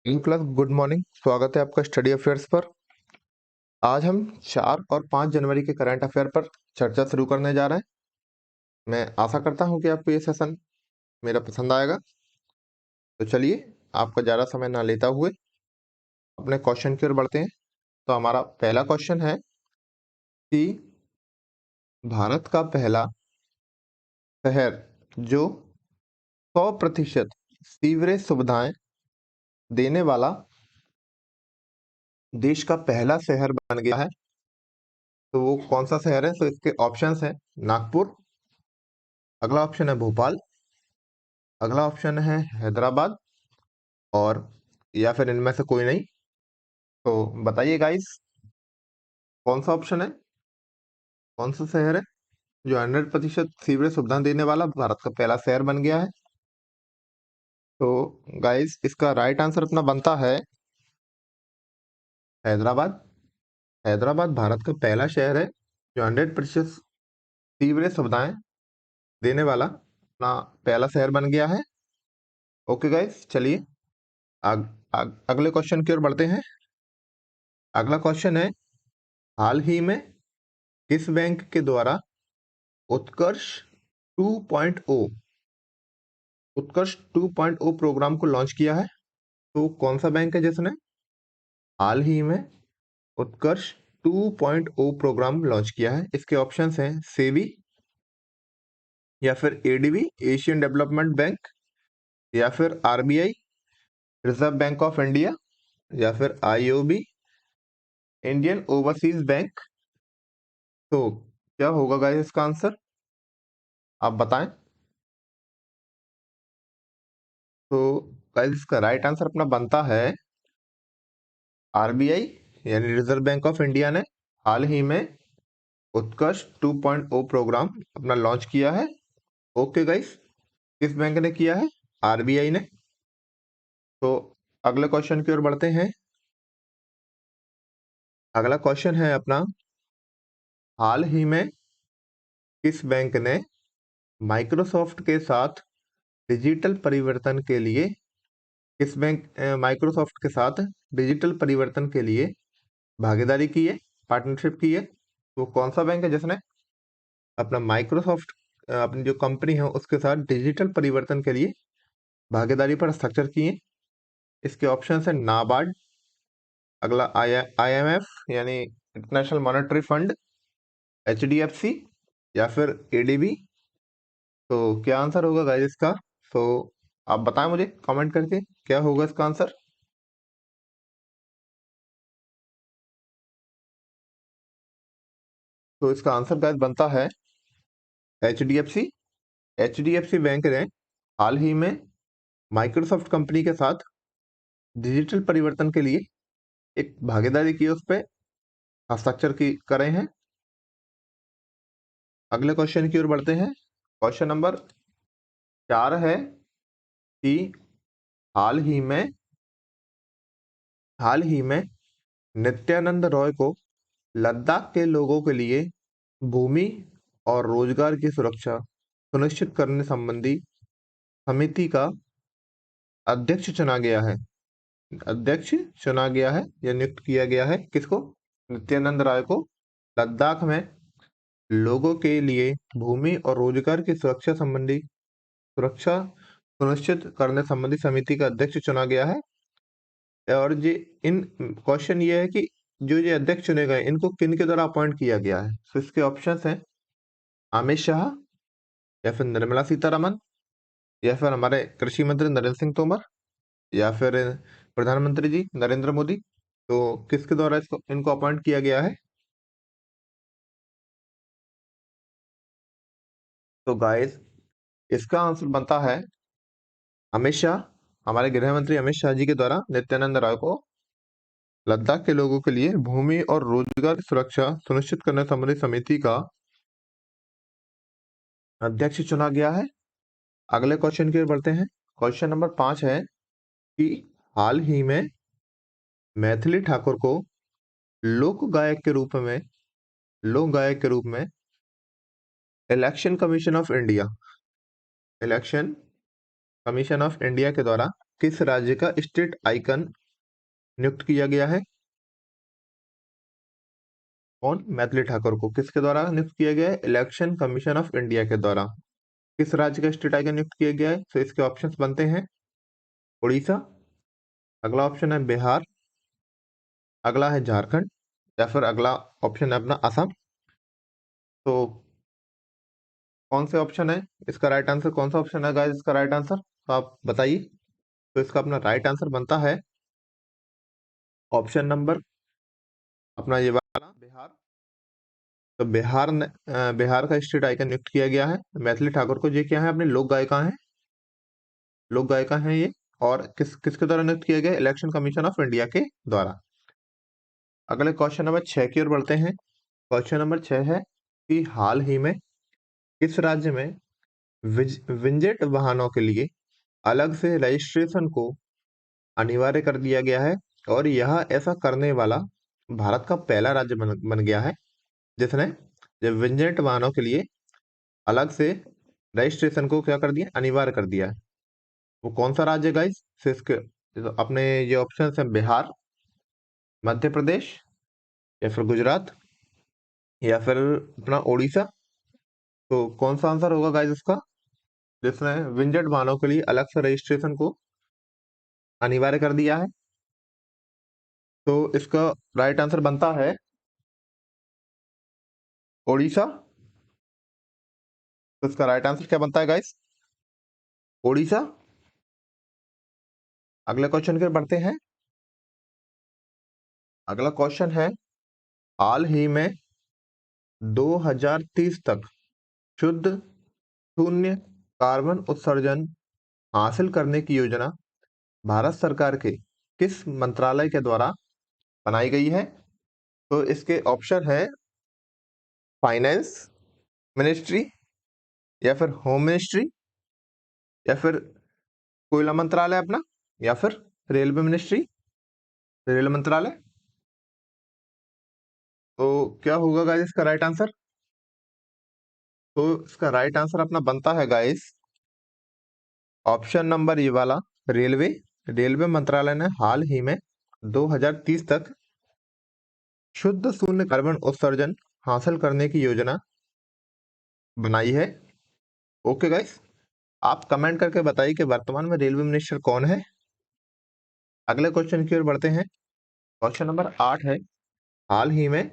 In class good morning. स्वागत है आपका स्टडी अफेयर्स पर। आज हम 4 और 5 जनवरी के करंट अफेयर पर चर्चा शुरू करने जा रहे हैं। मैं आशा करता हूं कि आपको ये सेशन मेरा पसंद आएगा। तो चलिए, आपका ज़्यादा समय ना लेता हुए अपने क्वेश्चन की ओर बढ़ते हैं। तो हमारा पहला क्वेश्चन है कि भारत का पहला शहर जो 100% सीवरेज सुविधाएं देने वाला देश का पहला शहर बन गया है, तो वो कौन सा शहर है? तो इसके ऑप्शंस हैं नागपुर, अगला ऑप्शन है भोपाल, अगला ऑप्शन है हैदराबाद, और या फिर इनमें से कोई नहीं। तो बताइए गाइस, कौन सा ऑप्शन है, कौन सा शहर है जो 100% सीवरेज सुविधा देने वाला भारत का पहला शहर बन गया है? तो गाइस, इसका राइट आंसर अपना बनता है हैदराबाद। हैदराबाद भारत का पहला शहर है जो 100% सीवरेज सुविधाएं देने वाला अपना पहला शहर बन गया है। ओके गाइस, चलिए अगले क्वेश्चन की ओर बढ़ते हैं। अगला क्वेश्चन है, हाल ही में किस बैंक के द्वारा उत्कर्ष 2.0 उत्कर्ष 2.0 प्रोग्राम को लॉन्च किया है? तो कौन सा बैंक है जिसने हाल ही में उत्कर्ष 2.0 प्रोग्राम लॉन्च किया है? इसके ऑप्शंस हैं सेबी, या फिर एडीबी एशियन डेवलपमेंट बैंक, या फिर RBI reserve bank of India, या फिर आईओबी इंडियन ओवरसीज बैंक। तो क्या होगा गाइस इसका आंसर, आप बताएं। तो गाइस, इसका राइट आंसर अपना बनता है आरबीआई, यानी रिजर्व बैंक ऑफ इंडिया ने हाल ही में उत्कर्ष 2.0 प्रोग्राम अपना लॉन्च किया है। ओके गाइस, किस बैंक ने किया है? आरबीआई ने। तो अगले क्वेश्चन की ओर बढ़ते हैं। अगला क्वेश्चन है अपना, हाल ही में किस बैंक ने माइक्रोसॉफ्ट के साथ डिजिटल परिवर्तन के लिए माइक्रोसॉफ्ट के साथ डिजिटल परिवर्तन के लिए भागीदारी की है, पार्टनरशिप की है? तो कौन सा बैंक है जिसने अपना माइक्रोसॉफ्ट अपनी जो कंपनी है उसके साथ डिजिटल परिवर्तन के लिए भागीदारी पर हस्ताक्षर किए? इसके ऑप्शन है नाबार्ड, अगला आईएमएफ यानी इंटरनेशनल मॉनेटरी फंड, एचडीएफसी, या फिर एडीबी। तो क्या आंसर होगा गाइस इसका? तो आप बताएं मुझे कमेंट करके क्या होगा इसका आंसर। तो इसका आंसर गाइस बनता है एचडीएफसी। एचडीएफसी बैंक ने हाल ही में माइक्रोसॉफ्ट कंपनी के साथ डिजिटल परिवर्तन के लिए एक भागीदारी की, उस पर हस्ताक्षर की करे हैं। अगले क्वेश्चन की ओर बढ़ते हैं। क्वेश्चन नंबर 4 है कि हाल ही में नित्यानंद रॉय को लद्दाख के लोगों के लिए भूमि और रोजगार की सुरक्षा सुनिश्चित करने संबंधी समिति का अध्यक्ष चुना गया है। अध्यक्ष चुना गया है या नियुक्त किया गया है किसको? नित्यानंद राय को लद्दाख में लोगों के लिए भूमि और रोजगार की सुरक्षा सुनिश्चित करने संबंधी समिति का अध्यक्ष चुना गया है। और ये इन क्वेश्चन ये है कि जो ये अध्यक्ष चुने गए इनको किन के द्वारा अपॉइंट किया गया है? तो इसके ऑप्शंस हैं अमित शाह, या फिर निर्मला सीतारमन, या फिर हमारे कृषि मंत्री नरेंद्र सिंह तोमर, या फिर प्रधानमंत्री जी नरेंद्र मोदी। तो किसके द्वारा इनको अपॉइंट किया गया है? तो गाइस, इसका आंसर बनता है अमित शाह। हमारे गृह मंत्री अमित शाह जी के द्वारा नित्यानंद राय को लद्दाख के लोगों के लिए भूमि और रोजगार की सुरक्षा सुनिश्चित करने संबंधी समिति का अध्यक्ष चुना गया है। अगले क्वेश्चन की ओर बढ़ते हैं। क्वेश्चन नंबर 5 है कि हाल ही में मैथिली ठाकुर को लोक गायक के रूप में इलेक्शन कमीशन ऑफ इंडिया के द्वारा किस राज्य का स्टेट आइकन नियुक्त किया गया है? कौन? मैथिली ठाकुर को किसके द्वारा नियुक्त किया गया है? इलेक्शन कमीशन ऑफ इंडिया के द्वारा। किस राज्य का स्टेट आइकन नियुक्त किया गया है? तो इसके ऑप्शंस बनते हैं उड़ीसा, अगला ऑप्शन है बिहार, अगला है झारखंड, या फिर अगला ऑप्शन है अपना असम। तो कौन से ऑप्शन है इसका राइट आंसर? कौन सा ऑप्शन है गाइस इसका राइट आंसर? तो आप बताइए। तो इसका अपना राइट आंसर बनता है ऑप्शन नंबर अपना ये वाला, बिहार। तो बिहार का स्टेट आइकन नियुक्त किया गया है मैथिली ठाकुर को। ये क्या है? अपने लोक गायिका हैं, लोक गायिका हैं ये। और किसके द्वारा नियुक्त किया गया? इलेक्शन कमीशन ऑफ इंडिया के द्वारा। अगले क्वेश्चन नंबर 6 की ओर बढ़ते हैं। क्वेश्चन नंबर 6 है कि हाल ही में किस राज्य में विंजेट वाहनों के लिए अलग से रजिस्ट्रेशन को अनिवार्य कर दिया गया है? और यह ऐसा करने वाला भारत का पहला राज्य बन गया है जिसने जब विंजेट वाहनों के लिए अलग से रजिस्ट्रेशन को क्या कर दिया? अनिवार्य कर दिया है। वो कौन सा राज्य है गाइस? इसके तो अपने ये ऑप्शन है बिहार, मध्य प्रदेश, या फिर गुजरात, या फिर अपना उड़ीसा। तो कौन सा आंसर होगा गाइस इसका, जिसने विंजेट वाहनों के लिए अलग से रजिस्ट्रेशन को अनिवार्य कर दिया है? तो इसका राइट आंसर बनता है उड़ीसा। तो इसका राइट आंसर क्या बनता है गाइस? उड़ीसा। अगले क्वेश्चन की ओर बढ़ते हैं। अगला क्वेश्चन है हाल ही में 2030 तक शुद्ध शून्य कार्बन उत्सर्जन हासिल करने की योजना भारत सरकार के किस मंत्रालय के द्वारा बनाई गई है? तो इसके ऑप्शन है फाइनेंस मिनिस्ट्री, या फिर होम मिनिस्ट्री, या फिर कोयला मंत्रालय अपना, या फिर रेलवे मिनिस्ट्री, रेल मंत्रालय। तो क्या होगा गाइस इसका राइट आंसर? तो इसका राइट आंसर अपना बनता है गाइस ऑप्शन नंबर ये वाला, रेलवे। रेलवे मंत्रालय ने हाल ही में 2030 तक शुद्ध शून्य कार्बन उत्सर्जन हासिल करने की योजना बनाई है। ओके गाइस, आप कमेंट करके बताइए कि वर्तमान में रेलवे मिनिस्टर कौन है। अगले क्वेश्चन की ओर बढ़ते हैं। क्वेश्चन नंबर 8 है हाल ही में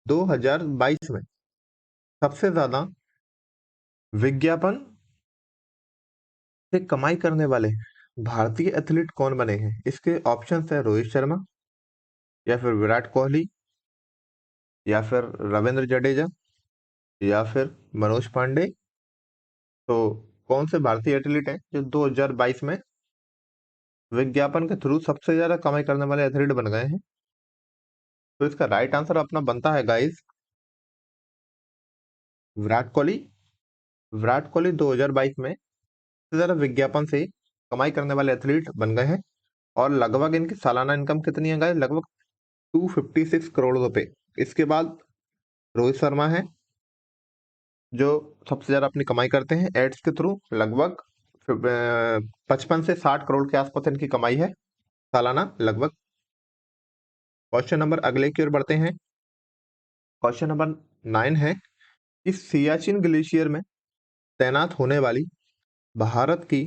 2022 में सबसे ज्यादा विज्ञापन से कमाई करने वाले भारतीय एथलीट कौन बने हैं? इसके ऑप्शन है रोहित शर्मा, या फिर विराट कोहली, या फिर रविंद्र जडेजा, या फिर मनोज पांडे। तो कौन से भारतीय एथलीट हैं जो 2022 में विज्ञापन के थ्रू सबसे ज्यादा कमाई करने वाले एथलीट बन गए हैं? तो इसका राइट आंसर अपना बनता है गाइस विराट कोहली। विराट कोहली 2022 में सबसे ज्यादा विज्ञापन से कमाई करने वाले एथलीट बन गए हैं। और लगभग इनकी सालाना इनकम कितनी है गाइस? लगभग 256 करोड़ रुपए। इसके बाद रोहित शर्मा है जो सबसे ज्यादा अपनी कमाई करते हैं एड्स के थ्रू। लगभग 55 से 60 करोड़ के आसपास इनकी कमाई है सालाना लगभग। क्वेश्चन नंबर अगले की ओर बढ़ते हैं। क्वेश्चन नंबर 9 है इस सियाचिन ग्लेशियर में तैनात होने वाली भारत की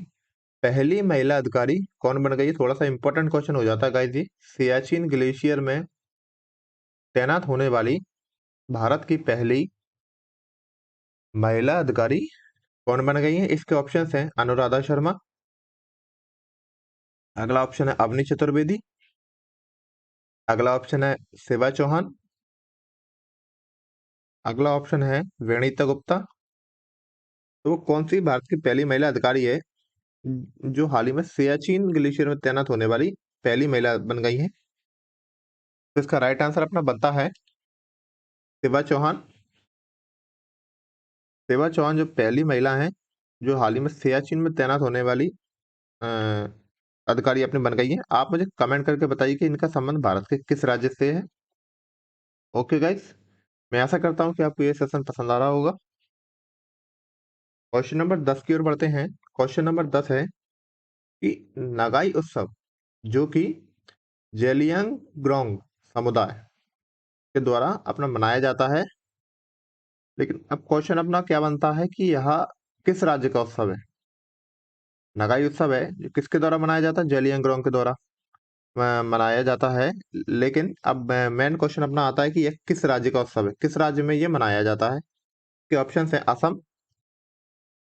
पहली महिला अधिकारी कौन बन गई? थोड़ा सा इंपॉर्टेंट क्वेश्चन हो जाता है गाइस जी। सियाचिन ग्लेशियर में तैनात होने वाली भारत की पहली महिला अधिकारी कौन बन गई है? इसके ऑप्शंस हैं अनुराधा शर्मा, अगला ऑप्शन है अवनी चतुर्वेदी, अगला ऑप्शन है शिवा चौहान, अगला ऑप्शन है वेणीता गुप्ता। तो वो कौन सी भारत की पहली महिला अधिकारी है जो हाल ही में सियाचिन ग्लेशियर में तैनात होने वाली पहली महिला बन गई है? तो इसका राइट आंसर अपना बनता है शिवा चौहान। शिवा चौहान जो पहली महिला है जो हाल ही में सियाचिन में तैनात होने वाली अ, अधिकारी अपने बन गई है। आप मुझे कमेंट करके बताइए कि इनका संबंध भारत के किस राज्य से है। ओके गाइस, मैं आशा करता हूँ कि आपको ये सेशन पसंद आ रहा होगा। क्वेश्चन नंबर 10 की ओर बढ़ते हैं। क्वेश्चन नंबर 10 है कि नगाई उत्सव जो कि जेलियांगरोंग समुदाय के द्वारा अपना मनाया जाता है। लेकिन अब क्वेश्चन अपना क्या बनता है कि यह किस राज्य का उत्सव है? नगाई उत्सव है जो किसके द्वारा मनाया जाता है? जेलियांगरोंग के द्वारा मनाया जाता है। लेकिन अब मेन क्वेश्चन अपना आता है कि यह किस राज्य का उत्सव है, किस राज्य में ये मनाया जाता है। के ऑप्शन है असम,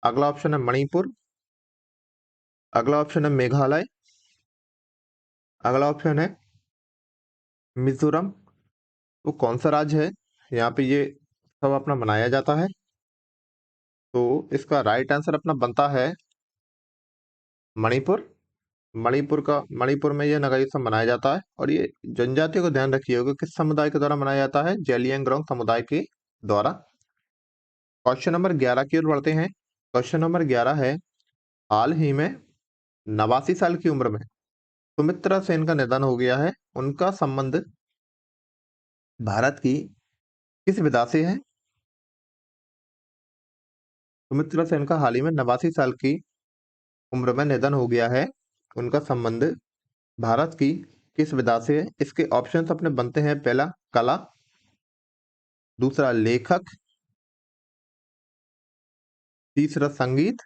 अगला ऑप्शन है मणिपुर, अगला ऑप्शन है मेघालय, अगला ऑप्शन है मिजोरम। तो कौन सा राज्य है यहाँ पे ये सब अपना मनाया जाता है? तो इसका राइट आंसर अपना बनता है मणिपुर। मणिपुर में ये नगाई उत्सव मनाया जाता है और ये जनजातियों को ध्यान रखिएगा किस समुदाय के द्वारा मनाया जाता है? जेलियांगरोंग समुदाय के द्वारा। क्वेश्चन नंबर 11 की ओर बढ़ते हैं। क्वेश्चन नंबर 11 है, हाल ही में 89 साल की उम्र में सुमित्रा सेन का निधन हो गया है। उनका संबंध भारत की किस विधा से है? सुमित्रा सेन का हाल ही में 89 साल की उम्र में निधन हो गया है। उनका संबंध भारत की किस विधा से है? इसके ऑप्शंस अपने बनते हैं, पहला कला, दूसरा लेखक, तीसरा संगीत,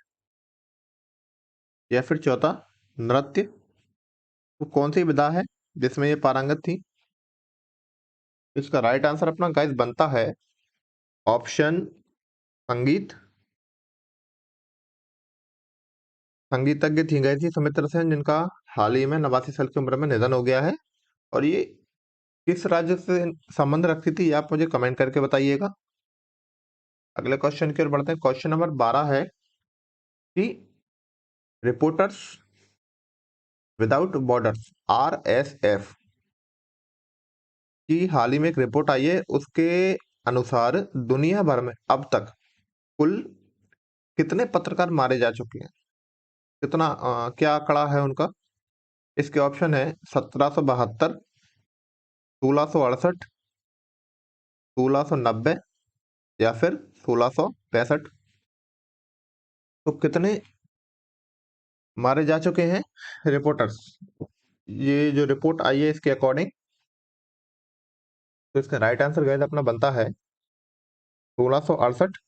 या फिर चौथा नृत्य। तो कौन सी विधा है जिसमें ये पारंगत थी? इसका राइट आंसर अपना गाइस बनता है ऑप्शन संगीत। संगीतज्ञ थी गई थी सुमित्रा सेन, जिनका हाल ही में 89 साल की उम्र में निधन हो गया है। और ये किस राज्य से संबंध रखती थी, ये आप मुझे कमेंट करके बताइएगा। अगले क्वेश्चन की ओर बढ़ते हैं। क्वेश्चन नंबर 12 है कि रिपोर्टर्स विदाउट बॉर्डर्स RSF की हाल ही में एक रिपोर्ट आई है। उसके अनुसार दुनिया भर में अब तक कुल कितने पत्रकार मारे जा चुके हैं? कितना क्या आंकड़ा है उनका? इसके ऑप्शन है 1772, 1668, 1690, या फिर 1665। तो कितने मारे जा चुके हैं रिपोर्टर्स? ये जो रिपोर्ट आई है इसके अकॉर्डिंग, तो इसका राइट आंसर गैस अपना बनता है 1668।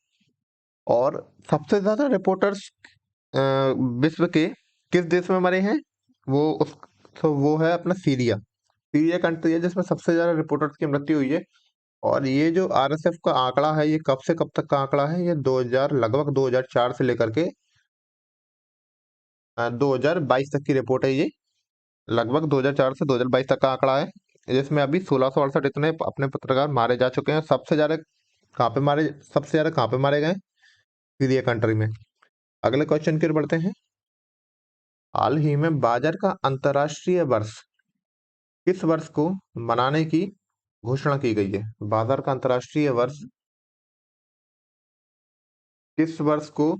और सबसे ज्यादा रिपोर्टर्स विश्व के किस देश में मरे हैं? वो उस तो वो है अपना सीरिया। सीरिया कंट्री है जिसमें सबसे ज्यादा रिपोर्टर्स की मृत्यु हुई है। और ये जो RSF का आंकड़ा है, ये कब से कब तक का आंकड़ा है? ये 2000 लगभग 2004 से लेकर के 2022 तक की रिपोर्ट है ये। लगभग 2004 से 2022 तक का आंकड़ा है, जिसमें अभी 1668 इतने अपने पत्रकार मारे जा चुके हैं। सबसे ज्यादा कहाँ पे मारे गए? सीरिया कंट्री में। अगले क्वेश्चन की ओर बढ़ते हैं। हाल ही में बाजरा का अंतर्राष्ट्रीय वर्ष किस वर्ष को मनाने की घोषणा की गई है? बाजरा का अंतर्राष्ट्रीय वर्ष किस वर्ष को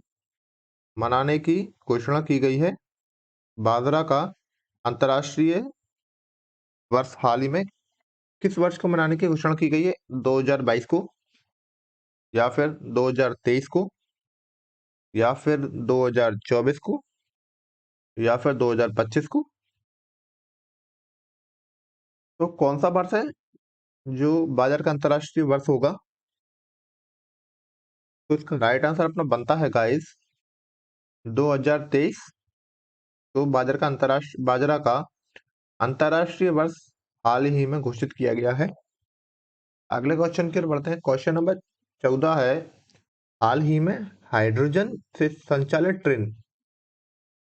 मनाने की घोषणा की गई है? बाजरा का अंतर्राष्ट्रीय वर्ष हाल ही में किस वर्ष को मनाने की घोषणा की गई है? 2022 को, या फिर 2023 को, या फिर 2024 को, या फिर 2025 को। तो कौन सा वर्ष है जो बाजार का अंतर्राष्ट्रीय वर्ष होगा? तो इसका राइट आंसर अपना बनता है गाइस 2023। तो बाजरा का अंतर्राष्ट्रीय वर्ष हाल ही में घोषित किया गया है। अगले क्वेश्चन की ओर बढ़ते हैं। क्वेश्चन नंबर 14 है, हाल ही में हाइड्रोजन से संचालित ट्रेन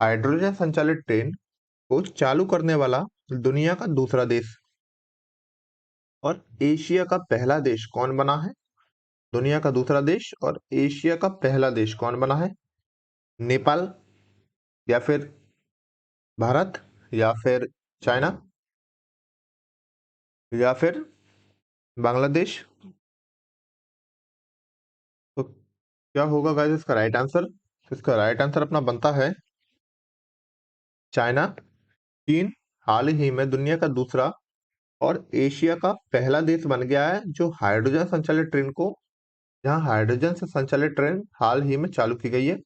हाइड्रोजन संचालित ट्रेन को चालू करने वाला दुनिया का दूसरा देश और एशिया का पहला देश कौन बना है? दुनिया का दूसरा देश और एशिया का पहला देश कौन बना है? नेपाल, या फिर भारत, या फिर चाइना, या फिर बांग्लादेश। तो क्या होगा गाइस इसका राइट आंसर? इसका राइट आंसर अपना बनता है चाइना। चीन हाल ही में दुनिया का दूसरा और एशिया का पहला देश बन गया है जो हाइड्रोजन संचालित ट्रेन को जहां हाइड्रोजन से संचालित ट्रेन हाल ही में चालू की गई है।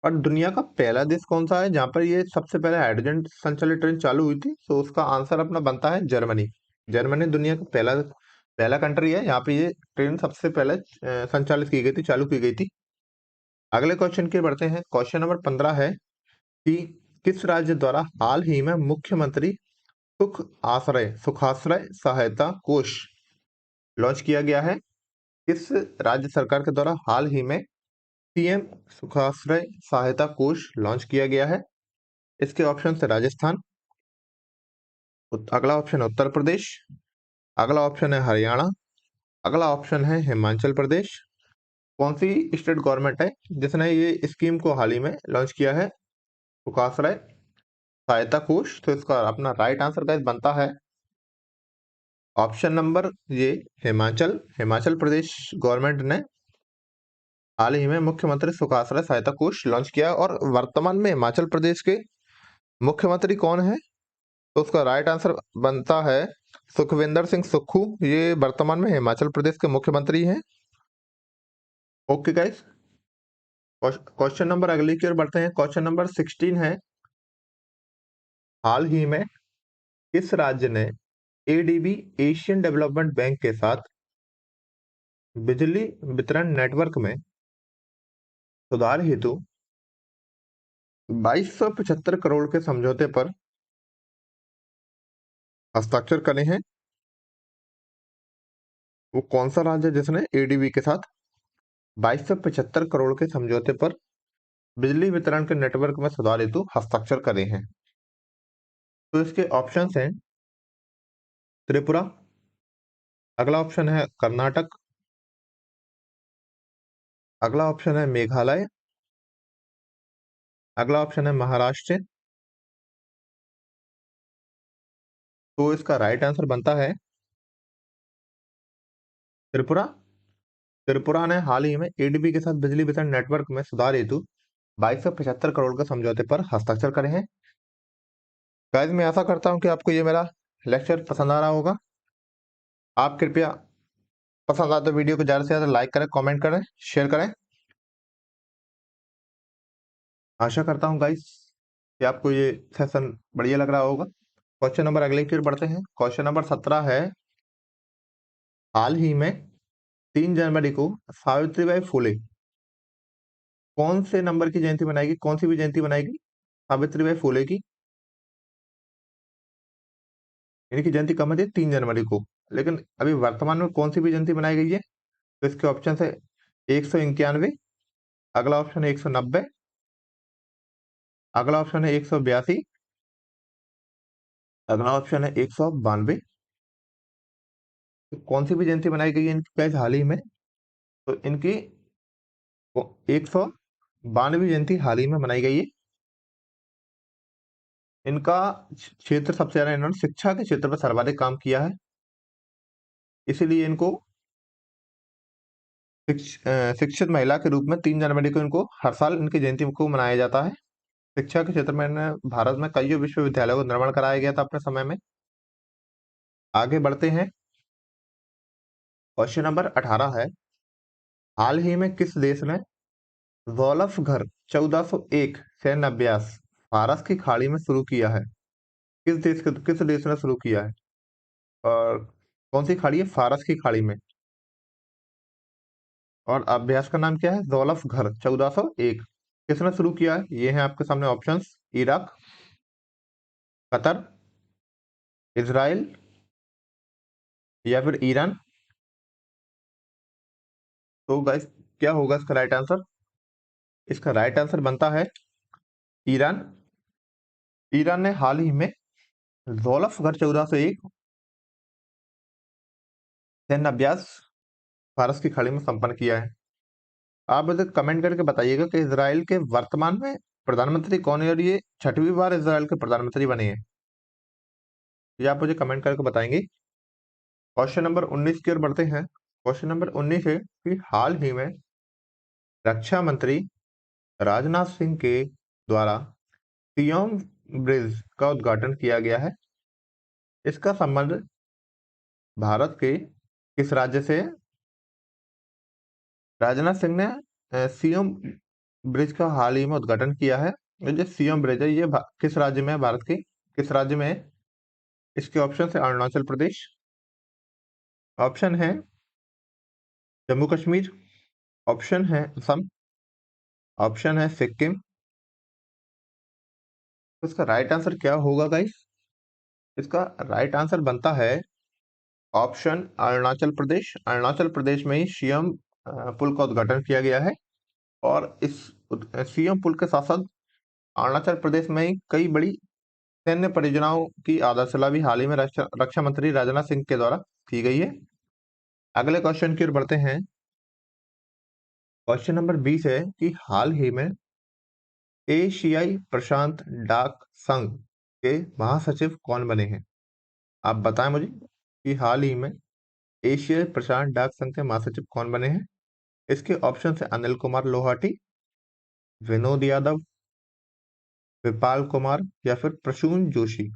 और दुनिया का पहला देश कौन सा है जहां पर ये सबसे पहले हाइड्रोजन संचालित ट्रेन चालू हुई थी? तो उसका आंसर अपना बनता है जर्मनी। जर्मनी दुनिया का पहला पहला कंट्री है यहाँ पे ये ट्रेन सबसे पहले संचालित की गई थी, चालू की गई थी। अगले क्वेश्चन की बढ़ते हैं। क्वेश्चन नंबर 15 है कि किस राज्य द्वारा हाल ही में मुख्यमंत्री सुखाश्रय सहायता कोष लॉन्च किया गया है? किस राज्य सरकार के द्वारा हाल ही में पीएम सुखाश्रय सहायता कोष लॉन्च किया गया है? इसके ऑप्शन है राजस्थान, अगला ऑप्शन है उत्तर प्रदेश, अगला ऑप्शन है हरियाणा, अगला ऑप्शन है हिमाचल प्रदेश। कौन सी स्टेट गवर्नमेंट है जिसने ये स्कीम को हाल ही में लॉन्च किया है, सुखाश्रय सहायता कोष? तो इसका अपना राइट आंसर गाइस बनता है ऑप्शन नंबर ये हिमाचल। हिमाचल प्रदेश गवर्नमेंट ने हाल ही में मुख्यमंत्री सुखाश्रय सहायता कोष लॉन्च किया। और वर्तमान में हिमाचल प्रदेश के मुख्यमंत्री कौन है? तो उसका राइट आंसर बनता है सुखविंदर सिंह सुक्खू। ये वर्तमान में हिमाचल प्रदेश के मुख्यमंत्री हैं। ओके गाइस, क्वेश्चन नंबर अगले की ओर बढ़ते हैं। क्वेश्चन नंबर 16 है, हाल ही में किस राज्य ने एडीबी एशियन डेवलपमेंट बैंक के साथ बिजली वितरण नेटवर्क में सुधार हेतु 2275 करोड़ के समझौते पर हस्ताक्षर करे हैं? वो कौन सा राज्य है जिसने एडीबी के साथ 2275 करोड़ के समझौते पर बिजली वितरण के नेटवर्क में सुधार हेतु हस्ताक्षर करे हैं? तो इसके ऑप्शंस हैं त्रिपुरा, अगला ऑप्शन है कर्नाटक, अगला ऑप्शन है मेघालय, अगला ऑप्शन है महाराष्ट्र। तो इसका राइट आंसर बनता है त्रिपुरा। त्रिपुरा ने हाल ही में एडीबी के साथ बिजली वितरण नेटवर्क में सुधार हेतु 2275 करोड़ के समझौते पर हस्ताक्षर करे हैं। गाइस, मैं आशा करता हूं कि आपको ये मेरा लेक्चर पसंद आ रहा होगा। आप कृपया पसंद आए तो वीडियो को ज्यादा से ज्यादा लाइक करें, कमेंट करें, शेयर करें। आशा करता हूं गाइस कि आपको ये सेशन बढ़िया लग रहा होगा। क्वेश्चन नंबर अगले की ओर बढ़ते हैं। क्वेश्चन नंबर 17 है, हाल ही में 3 जनवरी को सावित्रीबाई फुले कौन से नंबर की जयंती मनाएगी, कौन सी भी जयंती मनाएगी सावित्रीबाई फुले की? इनकी जयंती कब है? 3 जनवरी को। लेकिन अभी वर्तमान में कौन सी भी जयंती मनाई गई है? तो इसके ऑप्शन है 191, अगला ऑप्शन है 190, अगला ऑप्शन है 182, अगला ऑप्शन है 192। तो कौन सी भी जयंती मनाई गई है इनकी गाइस हाल ही में? तो इनकी 192वीं जयंती हाल ही में मनाई गई है। इनका क्षेत्र सबसे ज्यादा, इन्होंने शिक्षा के क्षेत्र पर सर्वाधिक काम किया है, इसीलिए इनको शिक्षित महिला के रूप में 3 जनवरी को इनको हर साल इनकी जयंती को मनाया जाता है। शिक्षा के क्षेत्र में भारत में कई विश्वविद्यालयों का निर्माण कराया गया था अपने समय में। आगे बढ़ते हैं। क्वेश्चन नंबर 18 है, हाल ही में किस देश ने वोल्फघर 1401 सैन्य अभ्यास फारस की खाड़ी में शुरू किया है? किस देश ने शुरू किया है? और कौन सी खाड़ी है? फारस की खाड़ी में। और अभ्यास का नाम क्या है? वोल्फघर 1401। किसने शुरू किया है? ये है आपके सामने ऑप्शंस, इराक, कतर, इजराइल या फिर ईरान। तो गाइस, क्या होगा इसका राइट आंसर? इसका राइट आंसर बनता है ईरान। ईरान ने हाल ही में वोल्फघर 1401 सैन्य अभ्यास फारस की खाड़ी में संपन्न किया है। आप मुझे कमेंट करके बताइएगा कि इजराइल के वर्तमान में प्रधानमंत्री कौन है और ये 6वीं बार इजराइल के प्रधानमंत्री बने हैं। ये आप मुझे कमेंट करके बताएंगे। क्वेश्चन नंबर 19 की ओर बढ़ते हैं। क्वेश्चन नंबर 19 है कि हाल ही में रक्षा मंत्री राजनाथ सिंह के द्वारा सियोम ब्रिज का उद्घाटन किया गया है। इसका संबंध भारत के किस राज्य से है? राजनाथ सिंह ने सियोम ब्रिज का हाल ही में उद्घाटन किया है? ये जो सियोम ब्रिज है ये किस राज्य में है, भारत के किस राज्य में है? इसके ऑप्शन है अरुणाचल प्रदेश, ऑप्शन है जम्मू कश्मीर, ऑप्शन है असम, ऑप्शन है सिक्किम। तो इसका राइट आंसर क्या होगा गाइस? इसका राइट आंसर बनता है ऑप्शन अरुणाचल प्रदेश। अरुणाचल प्रदेश में ही सियोम पुल का उद्घाटन किया गया है। और इस सियोम पुल के साथ साथ अरुणाचल प्रदेश में ही कई बड़ी सैन्य परियोजनाओं की आधारशिला भी हाल ही में रक्षा मंत्री राजनाथ सिंह के द्वारा की गई है। अगले क्वेश्चन की ओर बढ़ते हैं। क्वेश्चन नंबर 20 है कि हाल ही में एशियाई प्रशांत डाक संघ के महासचिव कौन बने हैं? आप बताएं मुझे कि हाल ही में एशियाई प्रशांत डाक संघ के महासचिव कौन बने हैं। इसके ऑप्शन है अनिल कुमार लोहाटी, विनोद यादव, विपाल कुमार या फिर प्रसून जोशी।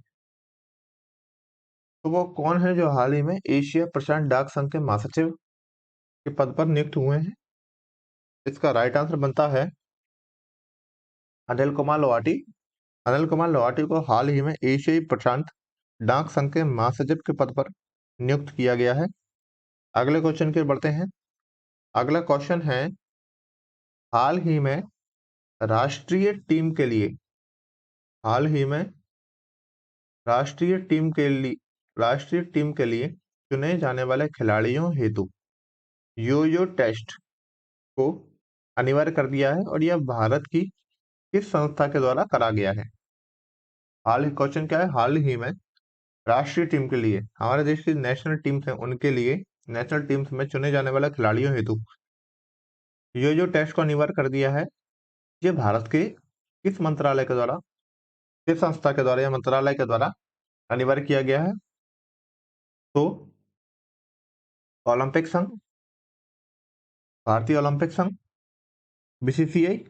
तो वो कौन है जो हाल ही में एशिया प्रशांत डाक संघ के महासचिव के पद पर नियुक्त हुए हैं? इसका राइट आंसर बनता है अनिल कुमार लोहाटी। अनिल कुमार लोहाटी को हाल ही में एशियाई प्रशांत डाक संघ के महासचिव के पद पर नियुक्त किया गया है। अगले क्वेश्चन की ओर बढ़ते हैं। अगला क्वेश्चन है हाल ही में राष्ट्रीय टीम के लिए हाल ही में राष्ट्रीय टीम के लिए चुने जाने वाले खिलाड़ियों हेतु यो यो टेस्ट को अनिवार्य कर दिया है और यह भारत की किस संस्था के द्वारा करा गया है? क्वेश्चन क्या है? हाल ही में राष्ट्रीय टीम के लिए, हमारे देश की नेशनल टीम्स हैं उनके लिए, नेशनल टीम्स में चुने जाने वाले खिलाड़ियों हेतु यो यो टेस्ट को अनिवार्य कर दिया है। ये भारत के किस मंत्रालय के द्वारा, किस संस्था के द्वारा या मंत्रालय के द्वारा अनिवार्य किया गया है? तो ओलंपिक संघ, भारतीय ओलंपिक संघ, बीसीसीआई,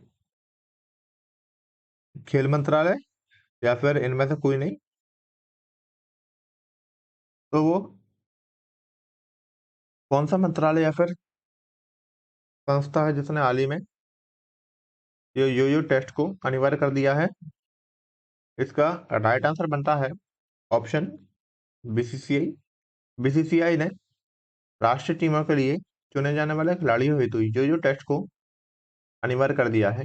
खेल मंत्रालय या फिर इनमें से कोई नहीं। तो वो कौन सा मंत्रालय या फिर संस्था है जिसने हाल ही में ये यो यो टेस्ट को अनिवार्य कर दिया है? इसका राइट आंसर बनता है ऑप्शन बीसीसीआई। बीसीसीआई ने राष्ट्रीय टीमों के लिए चुने जाने वाले खिलाड़ियों हेतु यो यो टेस्ट को अनिवार्य कर दिया है।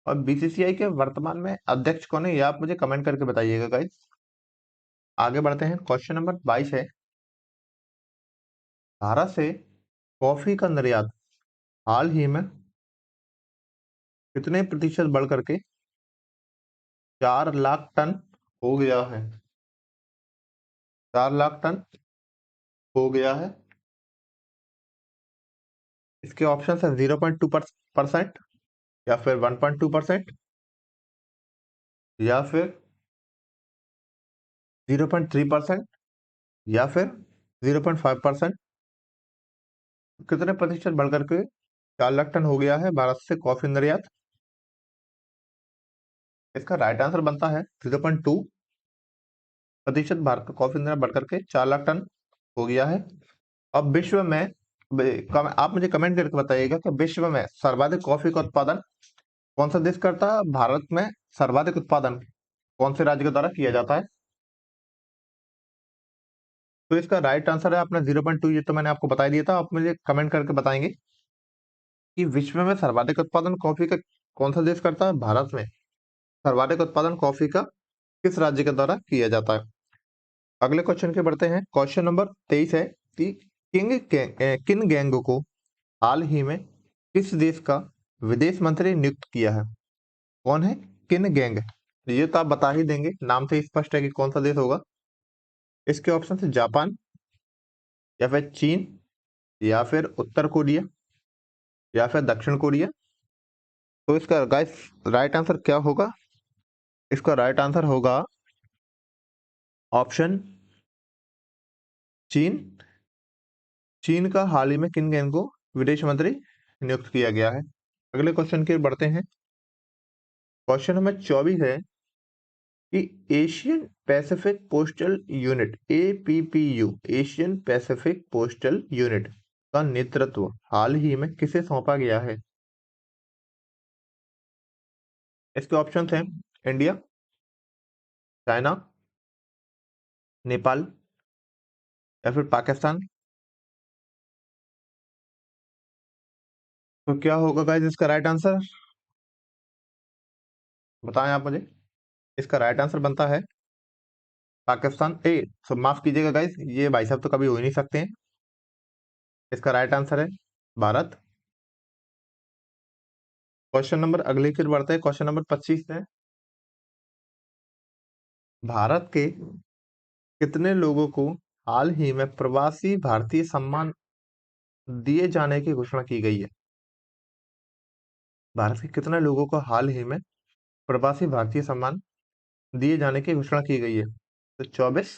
और बीसीसीआई के वर्तमान में अध्यक्ष कौन है, ये आप मुझे कमेंट करके बताइएगा गाइस। आगे बढ़ते हैं। क्वेश्चन नंबर 22 है भारत से कॉफी का निर्यात हाल ही में कितने प्रतिशत बढ़ करके 4 लाख टन हो गया है? 4 लाख टन हो गया है। इसके ऑप्शन है 0.2% या फिर 1.2% या फिर 0.3% या फिर 0.5%। कितने प्रतिशत बढ़ करके 4 लाख टन हो गया है भारत से कॉफी निर्यात? इसका राइट आंसर बनता है 0.2% भारत का कॉफी निर्यात बढ़ करके 4 लाख टन हो गया है। अब विश्व में आप मुझे कमेंट करके बताइएगा कि विश्व में सर्वाधिक कॉफी का उत्पादन कौन सा देश करता है? भारत में सर्वाधिक उत्पादन कौन से राज्य के द्वारा किया जाता है? तो इसका राइट आंसर है अपना 0.2। ये तो मैंने आपको बता दिया था, आप मुझे कमेंट करके बताएंगे कि विश्व में सर्वाधिक उत्पादन कॉफी का कौन सा देश करता है? भारत में सर्वाधिक उत्पादन कॉफी का किस राज्य के द्वारा किया जाता है? अगले क्वेश्चन के बढ़ते हैं। क्वेश्चन नंबर 23 है कि किन गैंग को हाल ही में किस देश का विदेश मंत्री नियुक्त किया है? कौन है किन गैंग? ये तो आप बता ही देंगे, नाम से स्पष्ट है कि कौन सा देश होगा। इसके ऑप्शन है जापान या फिर चीन या फिर उत्तर कोरिया या फिर दक्षिण कोरिया। तो इसका गाइस राइट आंसर क्या होगा? इसका राइट आंसर होगा ऑप्शन चीन। चीन का हाल ही में किन गैंग को विदेश मंत्री नियुक्त किया गया है? अगले क्वेश्चन के बढ़ते हैं। क्वेश्चन नंबर 24 है कि Asian Pacific postal unit APPU Asian Pacific postal unit का नेतृत्व हाल ही में किसे सौंपा गया है? इसके ऑप्शन हैं इंडिया, चाइना, नेपाल या फिर पाकिस्तान। तो क्या होगा गाइस इसका राइट आंसर? बताएं आप मुझे। इसका राइट आंसर बनता है पाकिस्तान। माफ कीजिएगा गाइस, ये भाई साहब तो कभी हो ही नहीं सकते हैं। इसका राइट आंसर है भारत। क्वेश्चन नंबर अगले की ओर बढ़ते हैं। क्वेश्चन नंबर 25 है, भारत के कितने लोगों को हाल ही में प्रवासी भारतीय सम्मान दिए जाने की घोषणा की गई है? भारत के कितने लोगों को हाल ही में प्रवासी भारतीय सम्मान दिए जाने की घोषणा की गई है? तो 24,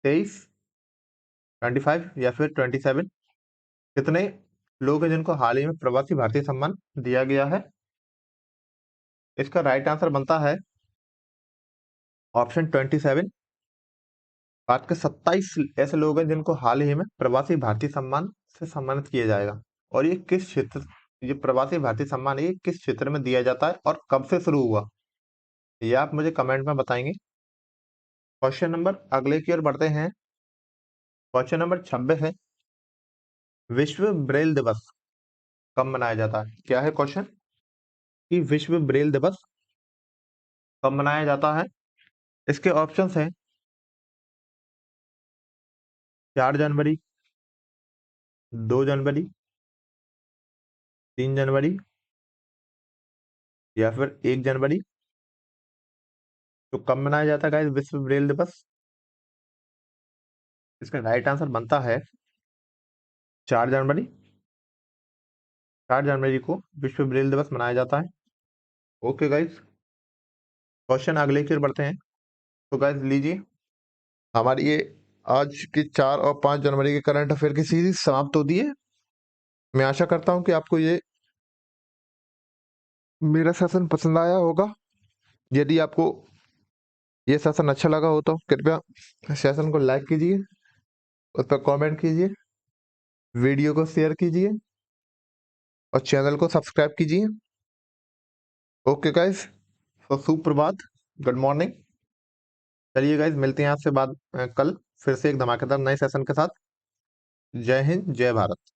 23, 25 या फिर 27। कितने लोग हैं जिनको हाल ही में प्रवासी भारतीय सम्मान दिया गया है? इसका राइट आंसर बनता है ऑप्शन 27। भारत के 27 ऐसे लोग हैं जिनको हाल ही में प्रवासी भारतीय सम्मान से सम्मानित किया जाएगा। और ये किस क्षेत्र, ये प्रवासी भारतीय सम्मान ये किस क्षेत्र में दिया जाता है और कब से शुरू हुआ, ये आप मुझे कमेंट में बताएंगे। क्वेश्चन नंबर अगले की ओर बढ़ते हैं। क्वेश्चन नंबर 26 है, विश्व ब्रेल दिवस कब मनाया जाता है? क्या है क्वेश्चन कि विश्व ब्रेल दिवस कब मनाया जाता है? इसके ऑप्शंस हैं 4 जनवरी, 2 जनवरी, 3 जनवरी या फिर 1 जनवरी। तो कब मनाया जाता है गाइस विश्व ब्रेल दिवस? इसका राइट आंसर बनता है 4 जनवरी। 4 जनवरी को विश्व ब्रेल दिवस मनाया जाता है। ओके गाइस, क्वेश्चन अगले की ओर बढ़ते हैं। तो गाइस लीजिए, हमारी ये आज की 4 और 5 जनवरी के करंट अफेयर की सीरीज समाप्त होती है। मैं आशा करता हूँ कि आपको ये मेरा सेशन पसंद आया होगा। यदि आपको ये सेशन अच्छा लगा हो तो कृपया सेशन को लाइक कीजिए, उस पर कमेंट कीजिए, वीडियो को शेयर कीजिए और चैनल को सब्सक्राइब कीजिए। ओके गाइस, तो सुप्रभात, गुड मॉर्निंग। चलिए गाइस, मिलते हैं आपसे बाद कल फिर से एक धमाकेदार नए सेशन के साथ। जय हिंद, जय भारत।